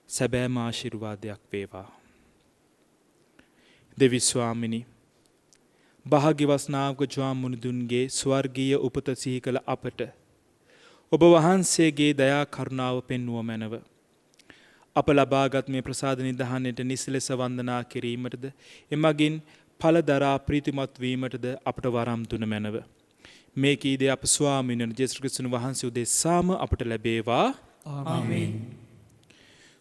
සැබෑම ආශිර්වාදයක් වේවා. දෙවි ස්වාමිනි, භාග්‍යවත් නාවක ජොාම් මුනිදුන්ගේ ස්වර්ගීය උපත සිහි කළ අපට ඔබ වහන්සේගේ දයා කරුණාව පෙන්වුව මැනව. අප ලබාගත් මේ ප්‍රසාද නිධානයට නිසලෙස වන්දනා කිරීමටද එමගින් ඵලදරා ප්‍රීතිමත් වීමටද අපට වරම් දුන මැනව. මේ කීදේ අප ස්වාමීන් ජේසුස් ක්‍රිස්තුන් වහන්සේ උදෙසාම අපට ලැබේවා. ආමේන්.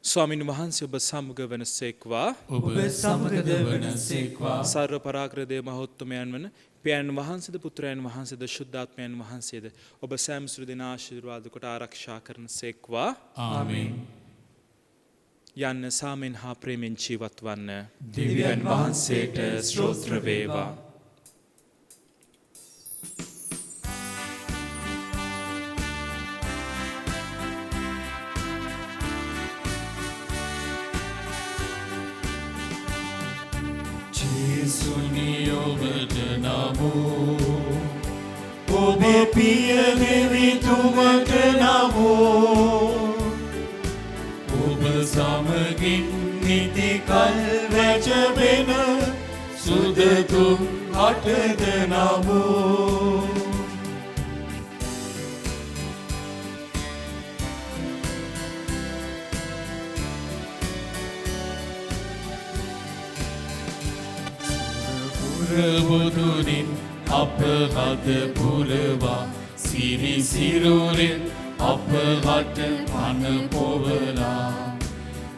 ස්වාමීන් වහන්සේ ඔබ සමග වනසේක්වා. ඔබ සමගද වනසේක්වා. සර්ව පරාක්‍රමයේ මහෝත්තමයන් වන පියාණන් වහන්සේද පුත්‍රයන් වහන්සේද ශුද්ධාත්මයන් වහන්සේද ඔබ සෑම සුළු දින ආශිර්වාද කොට ආරක්ෂා කරනසේක්වා. ආමේන්. යන්න සාමෙන් හා ප්‍රේමෙන් ජීවත් වන්න දෙවියන් වහන්සේට ස්තෝත්‍ර වේවා. ජේසුනි ඔබට නමෝ, ඔබේ පිය දෙවිතුමට නමෝ. ඔබ සමගින් නිති කල් වැජබෙන සුදතුම් අටද නමෝ. පුරබුදුනින් අප හද පුරවා සිරි සිරුරෙන් අප හට පන පොවලා.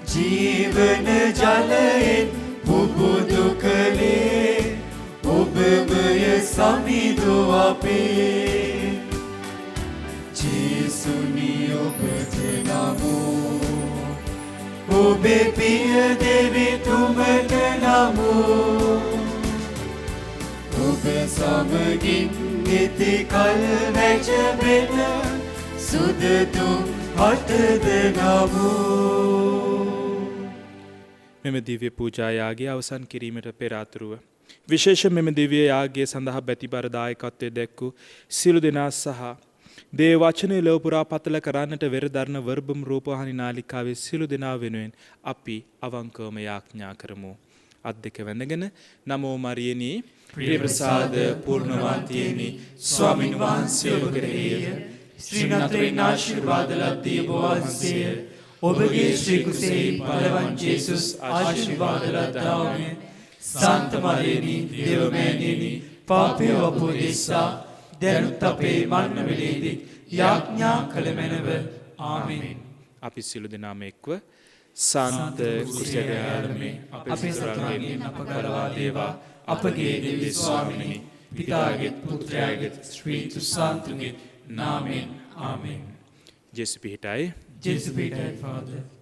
ජීවන ජලයෙන් පුබුදු කළේ ඔබමය සමිදු අපේ. ජේසුනි ඔබට නමෝ, ඔබේ පිය දෙවිතුමට නමෝ. ඔබ සමගින් නිති කල් වැජබෙන සුදතුම් අටද නමෝ. මෙම දිව්‍ය පූජා යාගය අවසන් කිරීමට පෙර ආතුරුව විශේෂ මෙම දිව්‍ය යාගය සඳහා බැතිබර දායකත්වයේ දැක්වූ සියලු දෙනා සහ දේව වචනේ ලොව පුරා පතල කරන්නට වෙරදරන වර්බම් රූපවාහිනී නාලිකාවේ සියලු දෙනා වෙනුවෙන් අපි අවංකවම යාඥා කරමු. අත් දෙක වැඳගෙන නමෝ මරියනි ප්‍රිය ප්‍රසාද පූර්ණවන්තියනි ස්වාමින් වහන්සේ ඔබ කෙරෙහිය. ශ්‍රී නතරේ ආශිර්වාද ලද්දී ඔබ වහන්සේ ඔබගේ ශ්‍රී කුසෙහි බලවන් ජේසුස් ආශිර්වාද ලද්දාම සාන්ත මරියනි දේවමෑණියනි පාපය වපුදෙසා දැනුත් අපේ මරණ වේලේදී යාඥා කළ මැනව ආමෙන්. අපි සියලු දෙනාම එක්ව සාන්ත කුසලයාලමේ අපේ සතුරන්ගෙන් අප කරවා දේවා අපගේ දිව්‍ය ස්වාමිනී පිතාගේ පුත්‍රයාගේ ශ්‍රීතු සාන්තුගේ නාමයෙන් ආමෙන්. ජේසු පිහිටයි ජේසු පිහිටයි ෆාදර්.